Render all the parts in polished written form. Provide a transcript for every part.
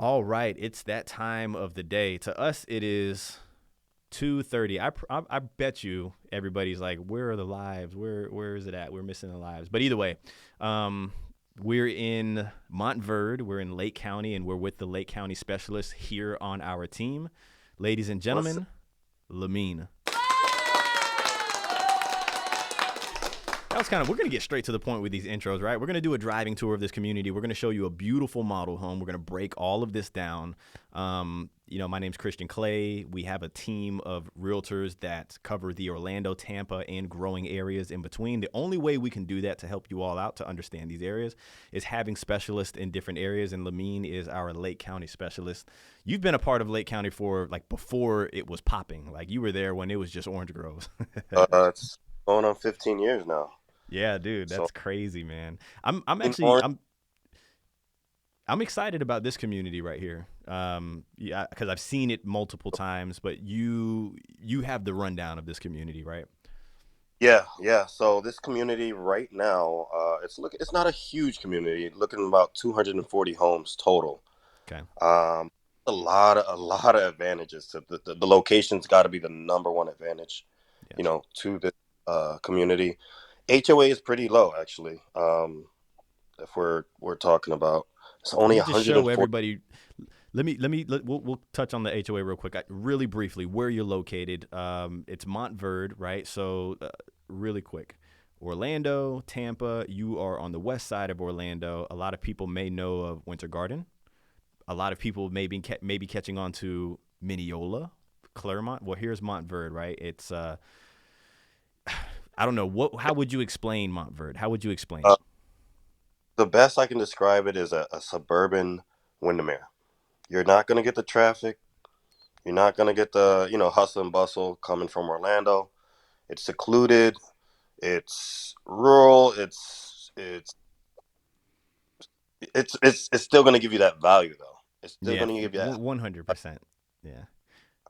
All right, it's that time of the day. To us, it is 2:30. I bet you everybody's like, "Where are the lives? Where is it at? We're missing the lives." But either way, um, we're in Montverde. We're in Lake County, and we're with the Lake County specialists here on our team, ladies and What's gentlemen. Lamine. That was kind of, we're going to get straight to the point with these intros, right? We're going to do a driving tour of this community. We're going to show you a beautiful model home. We're going to break all of this down. My name's Christian Clay. We have a team of realtors that cover the Orlando, Tampa, and growing areas in between. The only way we can do that to help you all out to understand these areas is having specialists in different areas. And Lamine is our Lake County specialist. You've been a part of Lake County for like before it was popping. Like you were there when it was just orange groves. it's going on 15 years now. Yeah, dude, So that's crazy, man. I'm in actually orange, I'm excited about this community right here. Yeah, because I've seen it multiple times, but you have the rundown of this community, right? yeah, yeah. So this community right now, it's not a huge community. Looking about 240 homes total. Okay. Um, a lot of advantages to the location's got to be the number one advantage, Yeah. to this community. HOA is pretty low actually. If we're talking about it's Let only me just show 140. everybody. We'll touch on the HOA real quick, really briefly. Where you're located? It's Montverde, right? So, really quick. Orlando, Tampa. You are on the west side of Orlando. A lot of people may know of Winter Garden. A lot of people maybe catching on to Mineola, Claremont. Well, here's Montverde, right? It's I don't know what. How would you explain Montverde? How would you explain Uh, it? the best I can describe it is a suburban Windermere. You're not going to get the traffic. You're not going to get the, hustle and bustle coming from Orlando. It's secluded. It's rural. It's still going to give you that value though. It's still Yeah, going to give you that. 100%. Yeah.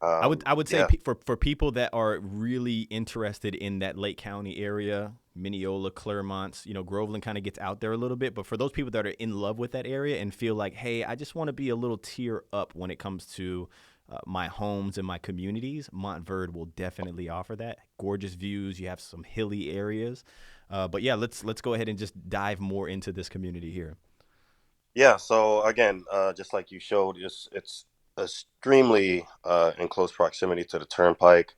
I would say Yeah. for people that are really interested in that Lake County area, Mineola, Claremont, Groveland kind of gets out there a little bit. But for those people that are in love with that area and feel like, hey, I just want to be a little tier up when it comes to my homes and my communities, Montverde will definitely offer that. Gorgeous views. You have some hilly areas. But yeah, let's go ahead and just dive more into this community here. Yeah. So again, just like you showed, it's extremely in close proximity to the turnpike.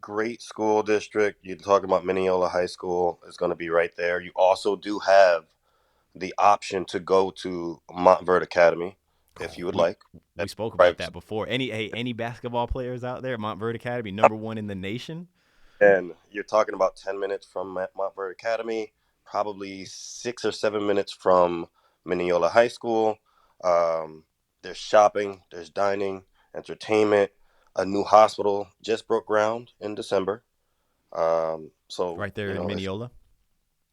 Great school district. You're talking about Mineola High School is going to be right there. You also do have the option to go to Montverde Academy if Oh, you would we like. we That's spoke about private that school. before. Any basketball players out there? Montverde Academy, #1 in the nation. And you're talking about 10 minutes from Montverde Academy, probably 6 or 7 minutes from Mineola High School. Um, there's shopping, there's dining, entertainment. A new hospital just broke ground in December. So, Right there in if Mineola.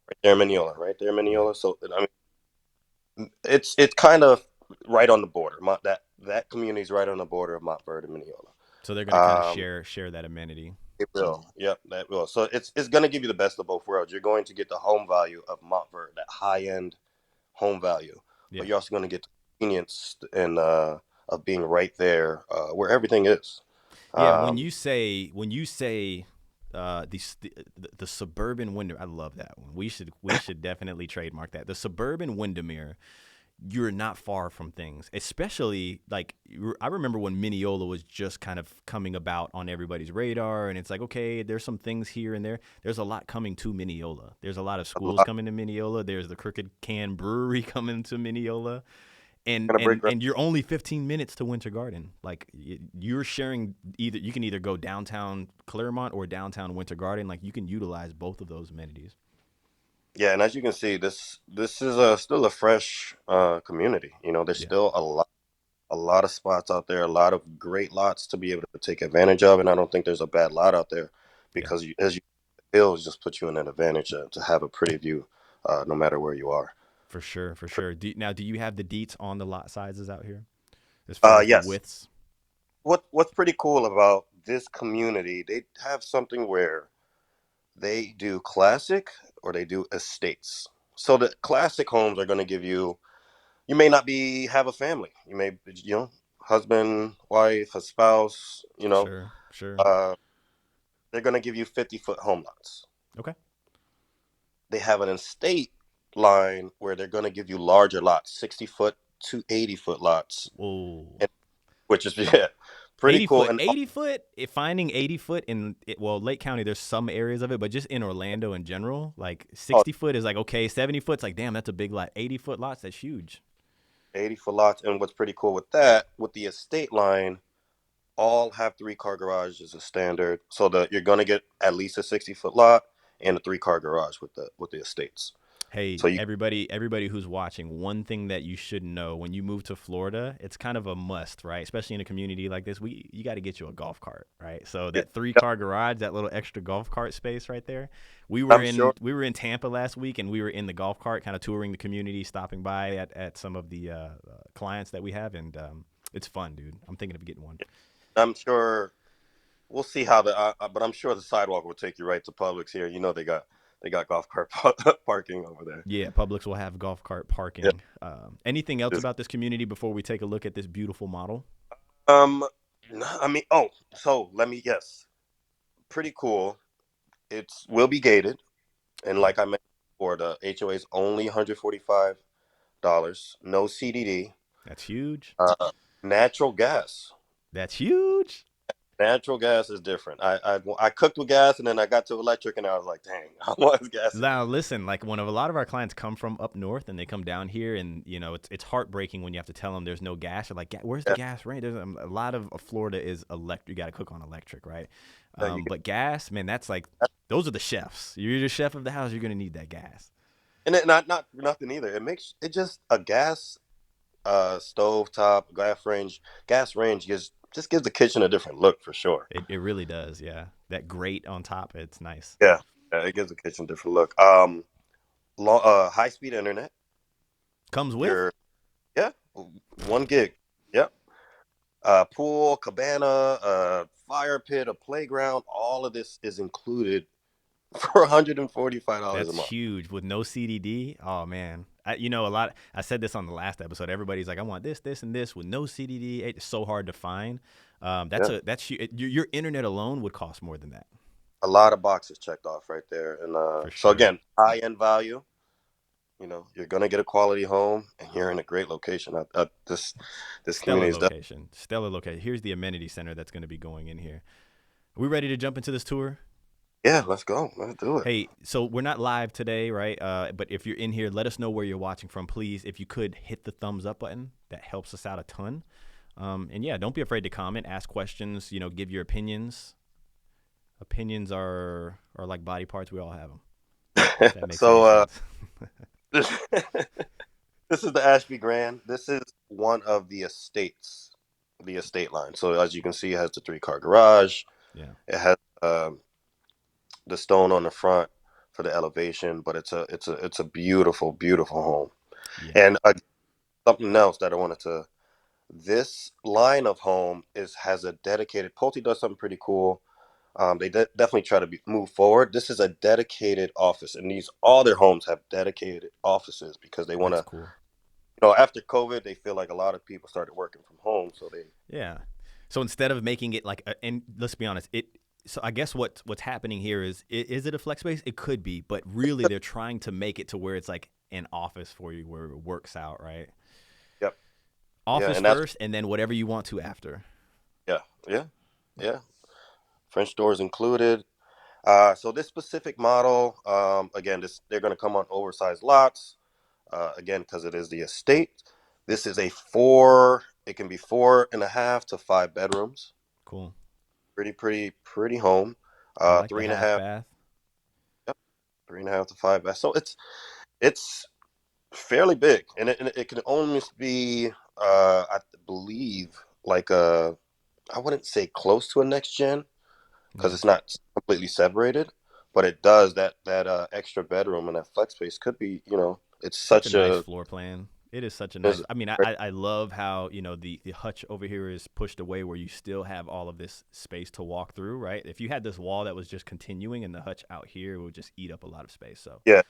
right there in Mineola, right there in Yeah. Mineola. So, I mean, it's kind of right on the border. That community is right on the border of Montverde and Mineola. So they're gonna kind of Um, share that amenity. it will. Yep, that will. So it's going to give you the best of both worlds. You're going to get the home value of Montverde, that high end home value, but Yeah. you're also going to get the convenience and of being right there where everything is. Yeah. When you Um, say when you say the suburban window, I love that one. We should definitely trademark that. The suburban Windermere, you're not far from things, especially like I remember when Mineola was just kind of coming about on everybody's radar. And it's like, okay, there's some things here and there. There's a lot coming to Mineola. There's a lot of a schools lot coming to Mineola. There's the Crooked Can Brewery coming to Mineola. And, going to break and ground. and you're only 15 minutes to Winter Garden. Like you're sharing, either you can either go downtown Claremont or downtown Winter Garden. Like you can utilize both of those amenities. Yeah, and as you can see, this is still a fresh community. There's Yeah. still a lot of spots out there, a lot of great lots to be able to take advantage of, and I don't think there's a bad lot out there Yeah. because as you hills just put you in an advantage to have a pretty view, no matter where you are. For sure, for sure. Now, do you have the deets on the lot sizes out here as far as the Yes. widths? What's pretty cool about this community, they have something where they do classic or they do estates. So the classic homes are going to give you you may not be have a family. You may, husband, wife, a spouse. Sure, sure. Uh, they're gonna give you 50-foot home lots. Okay. They have an estate line where they're gonna give you larger lots, 60-foot to 80-foot lots, Whoa. and, which is yeah, pretty 80 cool. foot, And 80 foot, finding 80 foot in, well, Lake County, there's some areas of it, but just in Orlando in general, like oh, 60 foot is like, okay, 70 foot's like, damn, that's a big lot. 80-foot lots, that's huge. 80-foot lots. And what's pretty cool with that, with the estate line, all have three-car garages as standard. So that you're gonna get at least a 60-foot lot and a three-car garage with the estates. Hey, So you everybody who's watching, one thing that you should know when you move to Florida, it's kind of a must, right? Especially in a community like this, you got to get you a golf cart, right? So yeah, that three-car garage, that little extra golf cart space right there. We were I'm in sure. we were in Tampa last week, and we were in the golf cart, kind of touring the community, stopping by at some of the clients that we have, and it's fun, dude. I'm thinking of getting one. I'm sure we'll see how but I'm sure the sidewalk will take you right to Publix here. They got golf cart parking over there. Yeah, Publix will have golf cart Yeah. parking. Anything else about this community before we take a look at this beautiful model? Um, I mean, so let me guess. Pretty cool. It's will be gated, and Okay, like I mentioned before, the HOA is only $145. No CDD. that's huge. Natural gas. That's huge. Natural gas is different. I cooked with gas, and then I got to electric, and I was like, dang, I want gas again. Now listen, like when a lot of our clients come from up north and they come down here, and it's heartbreaking when you have to tell them there's no gas. They're like, where's the Yeah, gas? Right? There's a lot of Florida is electric. You got to cook on electric, right? yeah, you But gas, man, that's like those are the chefs. You're the chef of the house. You're gonna need that gas. and it, not nothing either. It makes it just a gas stove top gas range gives the kitchen a different look for sure. It really does. Yeah, that grate on top, it's nice. Yeah, yeah, it gives the kitchen a different look. High speed internet. Comes with. Your Yeah, 1 gig. Yep. Pool, cabana, fire pit, a playground. All of this is included for $145 a That's month. huge with no CDD. Oh man, a lot. I said this on the last episode. Everybody's like, I want this, this, and this with no CDD. It's so hard to find. Yeah, Your internet alone would cost more than that a lot of boxes checked off right there. And for so sure. again, high end value. You're gonna get a quality home, and you're in a great location. This Stellar community is definitely. location. Stellar location. Here's the amenity center that's going to be going in here. Are we ready to jump into this tour? Yeah, let's go. Let's do it. Hey, so we're not live today, right? But if you're in here, let us know where you're watching from, please. If you could hit the thumbs up button, that helps us out a ton. And yeah, don't be afraid to comment, ask questions, give your opinions. Opinions are like body parts; we all have them. If that makes any So sense. this this is the Ashby Grand. This is one of the estates, the estate line. So as you can see, it has the three-car garage. Yeah, It has the stone on the front for the elevation, but it's a beautiful, beautiful home. yeah, And something else that I wanted to. This line of home has a dedicated. Pulte does something pretty cool. They definitely try to move forward. This is a dedicated office, and these all their homes have dedicated offices because they want that's to. cool. After COVID, they feel like a lot of people started working from home, so they. Yeah. So instead of making it like, and let's be honest, it. So I guess what's happening here is it a flex space? It could be, but really they're trying to make it to where it's like an office for you, where it works out, right? Yep. Yeah, Office and that's first, and then whatever you want to after. yeah, yeah, yeah. French doors included. So this specific model, again, they're going to come on oversized lots. Again, because it is the estate. This is a four. It can be 4.5 to 5 bedrooms. Cool. Pretty, pretty, pretty home. I like the Three and a half half. bath. Yep, 3.5 to 5 baths. So it's fairly big, and it can only be, I believe, like I wouldn't say close to a next gen because Yeah. it's not completely separated, but it does that extra bedroom and that flex space could be, it's Such a such nice a floor plan. It is such a nice. is I mean, I love how the hutch over here is pushed away where you still have all of this space to walk through. Right. If you had this wall that was just continuing and the hutch out here, it would just eat up a lot of space. So yeah,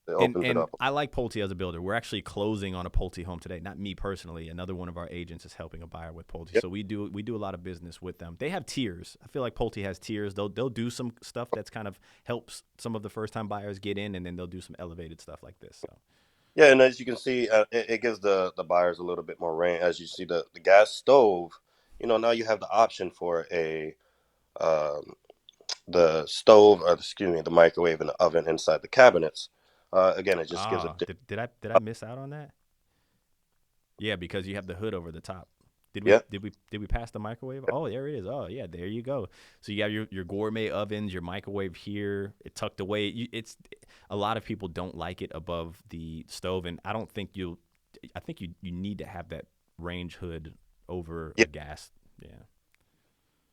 It And opens it and up. I like Pulte as a builder. We're actually closing on a Pulte home today. Not me personally. Another one of our agents is helping a buyer with Pulte. Yep. So we do a lot of business with them. They have tiers. I feel like Pulte has tiers. They'll do some stuff that's kind of helps some of the first time buyers get in, and then they'll do some elevated stuff like this. So Yeah, and as you can see, it gives the buyers a little bit more range. As you see, the gas stove, now you have the option for um, the stove, or excuse me, the microwave and the oven inside the cabinets. Again, it just gives a did I miss out on that? Yeah, because you have the hood over the top. Did we yeah, did we did we pass the microwave? Oh, there it is. Oh, yeah, there you go. So you have your gourmet ovens, your microwave here, it tucked away. It's a lot of people don't like it above the stove, and I don't think you'll. I think you need to have that range hood over yeah, a gas. Yeah.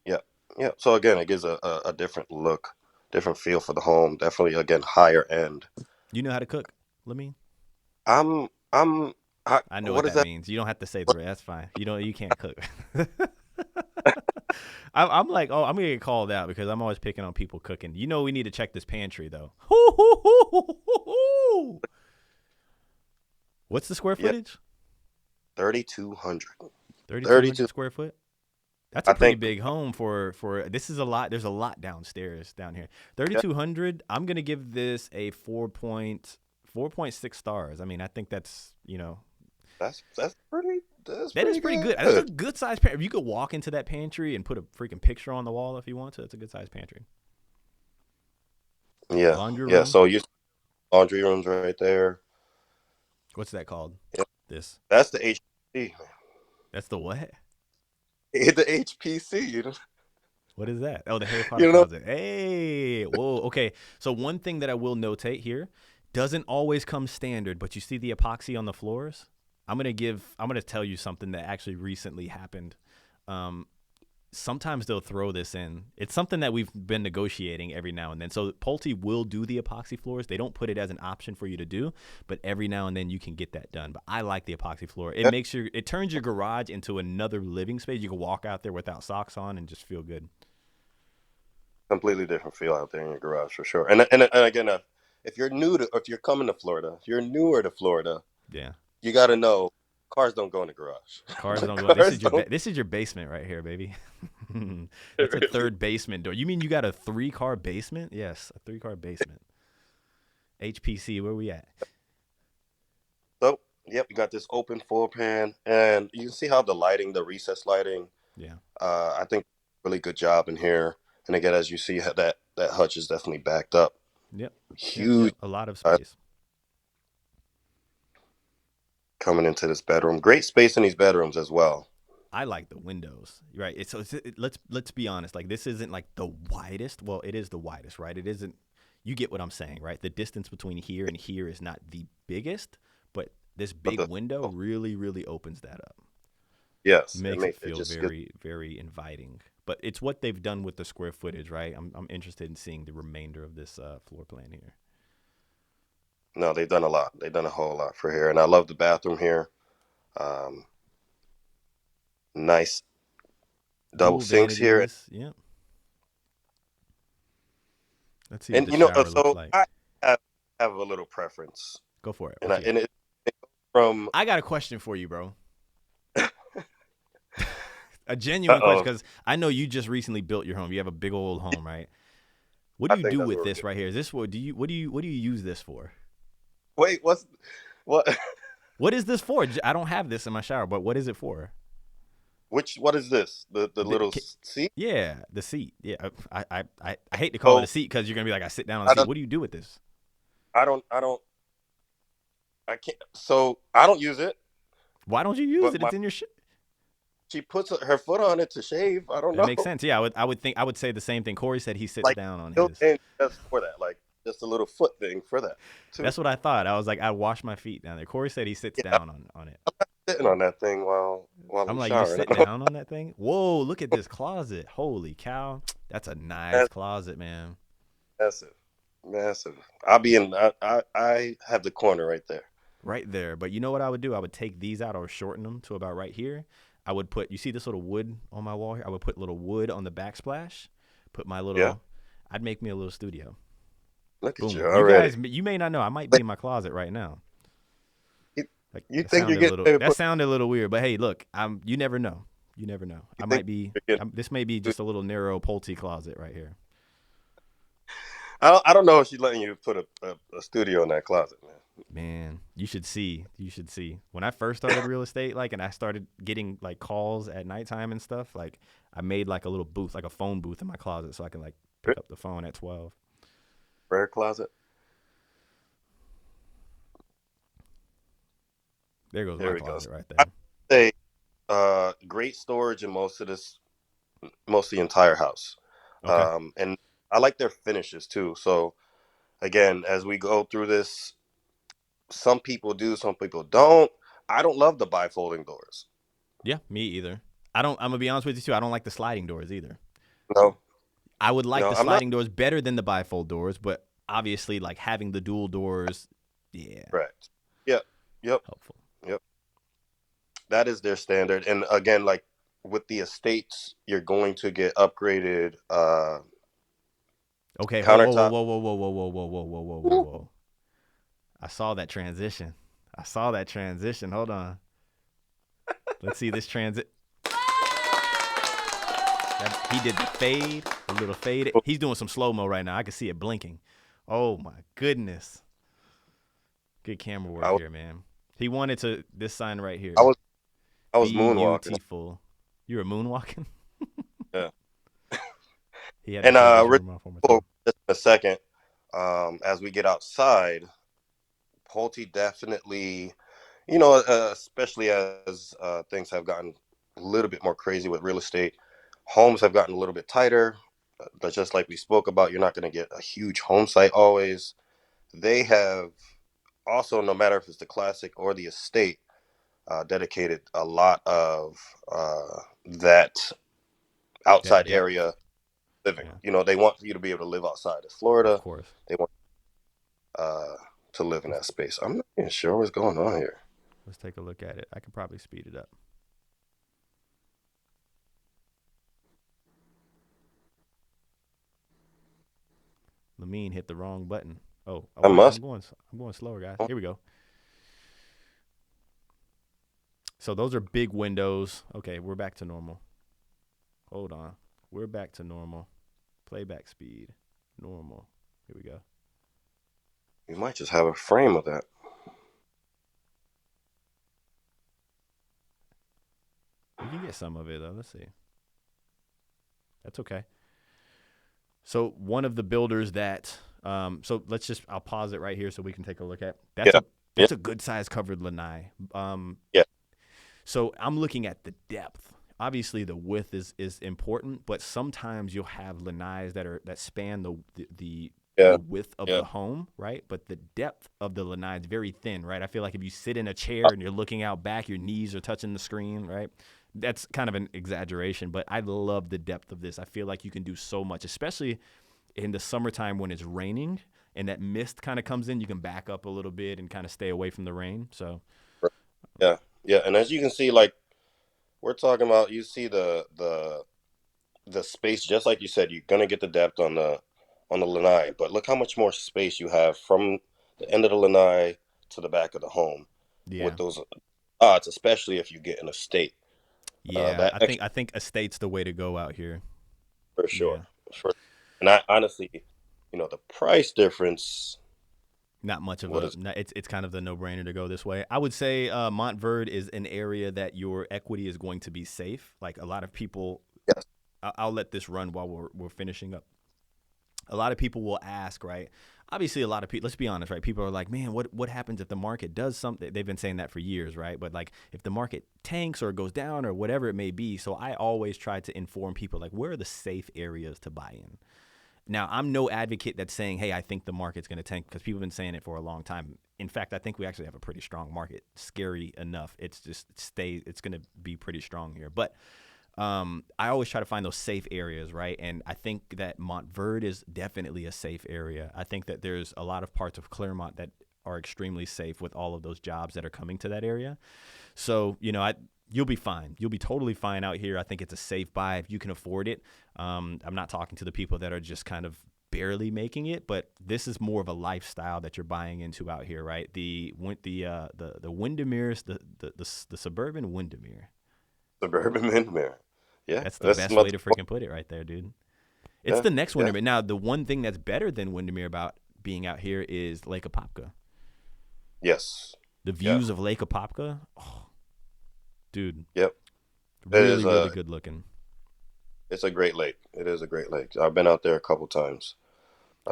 yeah, yeah. So again, it gives a different look, different feel for the home. Definitely, again, higher end. You know how to cook, Lamine? I'm I know what what is that that? means. You don't have to say the rest. That's fine. You can't cook. I'm like, oh, I'm gonna get called out because I'm always picking on people cooking. We need to check this pantry though. What's the square Yeah, footage? 3,200. 3,200 32. square foot. That's a I pretty think big home for. This is a lot. There's a lot downstairs down here. yeah, 3,200. I'm gonna give this a 4.6 stars. I mean, I think that's. that's That is pretty pretty good. That's a good. good sized pantry. If you could walk into that pantry and put a freaking picture on the wall if you want to, that's a good sized pantry. Yeah, Laundry yeah. room. So you laundry rooms right there. What's that called? Yeah, This. that's the HPC. That's the what? The HPC. What is that? Oh, the Harry Potter You know. closet. Hey, whoa. Okay. So one thing that I will notate here doesn't always come standard, but you see the epoxy on the floors. I'm gonna tell you something that actually recently happened. Um, Sometimes they'll throw this in. It's something that we've been negotiating every now and then. So Pulte will do the epoxy floors. They don't put it as an option for you to do, but every now and then you can get that done. But I like the epoxy floor. It turns your garage into another living space. You can walk out there without socks on and just feel good. Completely different feel out there in your garage for sure. And again, if you're coming to Florida, if you're newer to Florida, Yeah. you got to know cars don't go in the garage. Cars don't go. Cars don't. This is your basement right here, baby. That's a Really. third basement door. You mean you got a 3-car basement? Yes, a 3-car basement. HPC, where we at? So, yep, you got this open floor pan, and you can see how the recessed lighting. Yeah. I think really good job in here. And again, as you see, that hutch is definitely backed up. Yep. Yep. Huge Yep. A lot of space. coming into this bedroom. Great space in these bedrooms as well. I like the windows, right? Let's be honest. Like this isn't like the widest. Well, it is the widest, right? It isn't. You get what I'm saying, right? The distance between here and here is not the biggest, but this But big window really, really opens that up. yes, Makes it it feel just gets. very, very inviting. But it's what they've done with the square footage, right? I'm interested in seeing the remainder of this floor plan here. No, they've done a lot. They've done a whole lot for here, and I love the bathroom here. Um, Nice double Dual sinks here, vanities. Yep. Let's see what and the shower looks so like. I have, have a little preference, Go for it. and What you got? it from. I got a question for you, bro. A Uh genuine question, oh, because I know you just recently built your home. You have a big old home, right? What do I you think do that's with where we this get. right here? Is this what do you use this for? Wait, what? What is this for? I don't have this in my shower, but what is it for? What is this? The The, little ca- seat? yeah, the seat. Yeah, I hate to call it a So seat because you're gonna be like, I sit down on the I seat. don't What do you do with this? I can't. So I don't use it, Why don't you use but it? It's in your shit. she puts her foot on it to shave. I don't That makes know, sense. Yeah, I would say the same thing. Corey said he sits like down on built his. in just for that, like just a little foot thing for that too. That's what I thought. I was like, I wash my feet down there. Corey said he sits Yeah, I'm down on it. sitting on that thing while I'm I'm like, you showering. sit down on that thing? Whoa, look at this closet. Holy cow. That's a nice That's closet, man. massive, massive. I'll be in. I have the corner right there. Right there. But you know what I would do? I would take these out or shorten them to about right here. I would put, you see this little wood on my wall here? I would put little wood on the backsplash. Put my Yeah. little, I'd make me a little studio. Look at you Boom. You already. guys, you may not know. I might be in my closet right now. You, Like you think you're getting that sounded a little weird, but hey, look, you never know. You never know. you I think might be. you're getting This may be just a little narrow Pulte closet right here. I don't know if she's letting you put a studio in that closet, man. Man, you should see. You should see. When I first started real estate, like, and I started getting like calls at nighttime and stuff, like, I made like a little booth, like a phone booth in my closet, so I can like pick up the phone at 12. Prayer closet. There goes Here my we go. closet right I there. say great storage in most of the entire house. Okay. And I like their finishes too. So again, as we go through this, some people do, some people don't. I don't love the bifolding doors. Yeah, me either. I don't. I'm gonna be honest with you too. I don't like the sliding doors either. No, I would like no, the I'm not sliding doors better than the bifold doors, but obviously, like having the dual doors, yeah, correct. Yep, yep, helpful. yep. That is their standard. And again, like with the estates, you're going to get upgraded Okay, hold. Whoa, whoa, countertop. whoa, whoa, whoa, whoa, whoa, whoa, whoa, whoa, whoa, whoa, whoa. I saw that transition. I saw that transition. Hold on. Let's see this transit. He did the fade, a little fade. He's doing some slow mo right now. I can see it blinking. Oh my goodness. Good camera I work was, here, man. He wanted to this sign right I here. was, I was moonwalking. Beautiful. You were moonwalking? Yeah. He had to And show this really room off one more cool, time. just in a second, as we get outside, Pulte definitely, especially as things have gotten a little bit more crazy with real estate, homes have gotten a little bit tighter. But just like we spoke about, you're not going to get a huge home site always. They have also, no matter if it's the classic or the estate, dedicated a lot of that That outside depth. area living. Yeah, They want you to be able to live outside of of Florida. course. They want uh, to live in Let's, that space. I'm not even sure what's going on here. let's take a look at it. I could probably speed it up. Lamine hit the wrong button. Oh I wait, must. I'm going slower, guys. Here we go. So those are big windows. Okay, we're back to normal. Hold on. We're back to normal. Playback speed. Normal. Here we go. You might just have a frame of that. We can get some of it though. Let's see. That's okay. So one of the builders that so I'll pause it right here so we can take a look at. Yeah. Yeah. That's a good size covered lanai. Yeah. So I'm looking at the depth. Obviously the width is important, but sometimes you'll have lanais that span the Yeah. width of Yeah. the home, right? But the depth of the lanai is very thin, right? I feel like if you sit in a chair and you're looking out back, your knees are touching the screen, right? That's kind of an exaggeration, but I love the depth of this. I feel like you can do so much, especially in the summertime when it's raining and that mist kind of comes in. You can back up a little bit and kind of stay away from the rain. So Yeah. Yeah. And as you can see, like we're talking about, you see the space, just like you said, you're gonna get the depth on the lanai, but look how much more space you have from the end of the lanai to the back of the home yeah, with those odds, especially if you get an estate. yeah, That extra I think estate's the way to go out here. for sure. Yeah, For and I honestly, the price difference. not much of What a. is It's kind of the no brainer to go this way. I would say Montverde is an area that your equity is going to be safe. Like a lot of people, yes, I'll let this run while we're finishing up. A lot of people will ask, right? Obviously, a lot of people. Let's be honest, right? People are like, "Man, what happens if the market does something?" They've been saying that for years, right? But like, if the market tanks or goes down or whatever it may be, so I always try to inform people like, where are the safe areas to buy in? Now, I'm no advocate that's saying, "Hey, I think the market's going to tank," because people have been saying it for a long time. In fact, I think we actually have a pretty strong market. Scary enough, it's going to be pretty strong here, but I always try to find those safe areas, right? And I think that Montverde is definitely a safe area. I think that there's a lot of parts of Claremont that are extremely safe with all of those jobs that are coming to that area. So, you'll be fine. You'll be totally fine out here. I think it's a safe buy if you can afford it. I'm not talking to the people that are just kind of barely making it, but this is more of a lifestyle that you're buying into out here, right? The Windermere's the suburban Windermere. Suburban Windermere. Yeah, That's the that's best way much. to freaking put it right there, dude. It's Yeah, the next yeah, Windermere. Now, the one thing that's better than Windermere about being out here is Lake Apopka. yes, The yeah, views of Lake Apopka, oh, dude, yep. It is really, really good looking. it's a great lake. It is a great lake. I've been out there a couple times.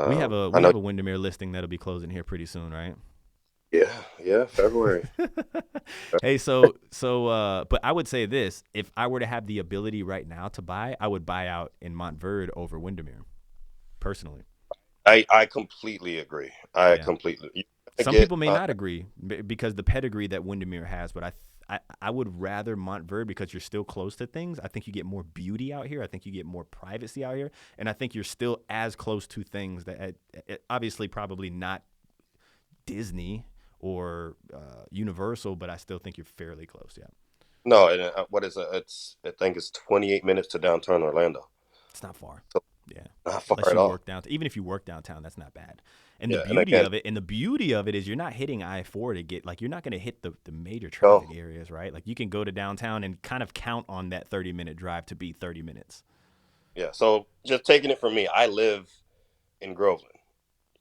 We I know. have a Windermere listing that'll be closing here pretty soon, right? Yeah, yeah, February. Hey, but I would say this: if I were to have the ability right now to buy, I would buy out in Montverde over Windermere, personally. I completely agree. I Yeah. completely. You're gonna Some get people may not agree because the pedigree that Windermere has, but I would rather Montverde because you're still close to things. I think you get more beauty out here. I think you get more privacy out here, and I think you're still as close to things that obviously probably not Disney or Universal, but I still think you're fairly close. Yeah, no. And what is it? It's I think it's 28 minutes to downtown Orlando. it's not far. So Yeah, not far unless at you all. work downtown. Even if you work downtown, that's not bad. Yeah, and again, The beauty of it is you're not hitting I-4 to get like you're not going to hit the major no. traffic areas, right? Like you can go to downtown and kind of count on that 30-minute drive to be 30 minutes. Yeah. So just taking it from me, I live in Groveland.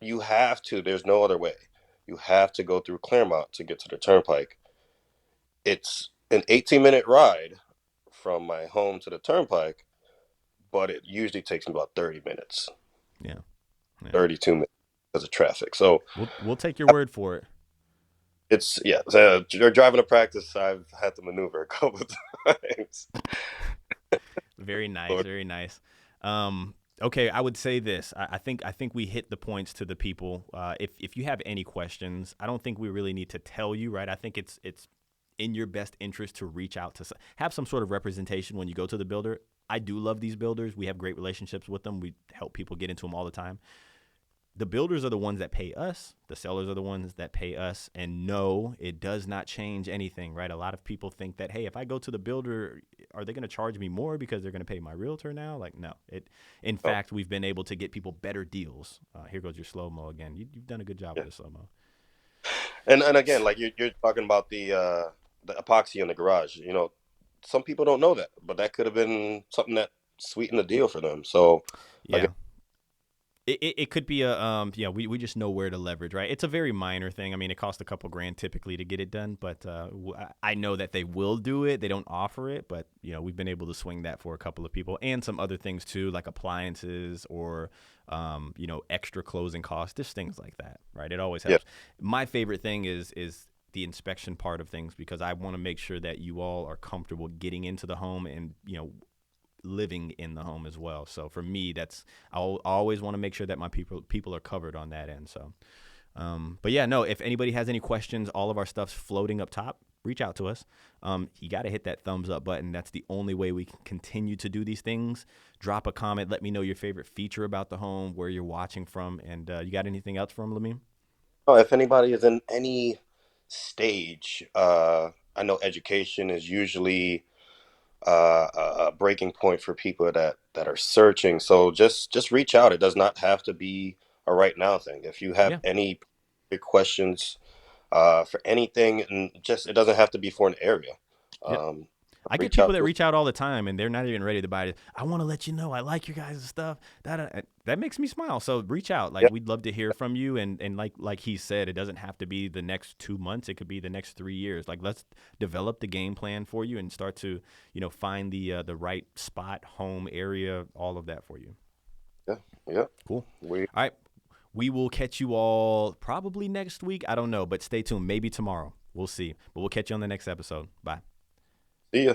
You have to. There's no other way. You have to go through Claremont to get to the Turnpike. It's an 18-minute ride from my home to the Turnpike, but it usually takes me about 30 minutes, Yeah, yeah. 32 minutes because of traffic. So We'll take your word for it. it's, yeah, so you're driving to practice. I've had to maneuver a couple of times. Very nice, Lord. very nice. Okay, I would say this. I think we hit the points to the people. If you have any questions, I don't think we really need to tell you, right? I think it's in your best interest to reach out to have some sort of representation when you go to the builder. I do love these builders. We have great relationships with them. We help people get into them all the time. The builders are the ones that pay us. The sellers are the ones that pay us. And no, it does not change anything, right? A lot of people think that, hey, if I go to the builder, are they going to charge me more because they're going to pay my realtor now? Like, no. In Oh, fact, we've been able to get people better deals. Here goes your slow mo again. You've done a good job yeah. with the slow mo. And again, like you're talking about the epoxy in the garage. Some people don't know that, but that could have been something that sweetened the deal for them. So again, Yeah. It could be a we just know where to leverage, right? It's a very minor thing. I mean, it costs a couple grand typically to get it done, but I know that they will do it. They don't offer it, but we've been able to swing that for a couple of people and some other things too, like appliances or extra closing costs, just things like that, right? It always yeah, helps. My favorite thing is the inspection part of things because I want to make sure that you all are comfortable getting into the home and living in the home as well. So for me, I'll always want to make sure that my people are covered on that end. So, but yeah, no, if anybody has any questions, all of our stuff's floating up top. Reach out to us. You got to hit that thumbs up button. That's the only way we can continue to do these things. Drop a comment. Let me know your favorite feature about the home, where you're watching from, and you got anything else for them, Lamine? oh, if anybody is in any stage, I know education is usually a breaking point for people that are searching. So just reach out. It does not have to be a right now thing. If you have Yeah. any questions for anything, and just it doesn't have to be for an area. Yep. Um, I get reach people out that to. reach out all the time and they're not even ready to buy it. I want to let you know I like your guys' stuff. That makes me smile. So reach out. Like Yeah, we'd love to hear from you. And like he said, it doesn't have to be the next 2 months. It could be the next 3 years. Like let's develop the game plan for you and start to find the right spot, home area, all of that for you. yeah, yeah. Cool. We All right. We will catch you all probably next week. I don't know, but stay tuned. Maybe tomorrow. We'll see. But we'll catch you on the next episode. Bye. see ya.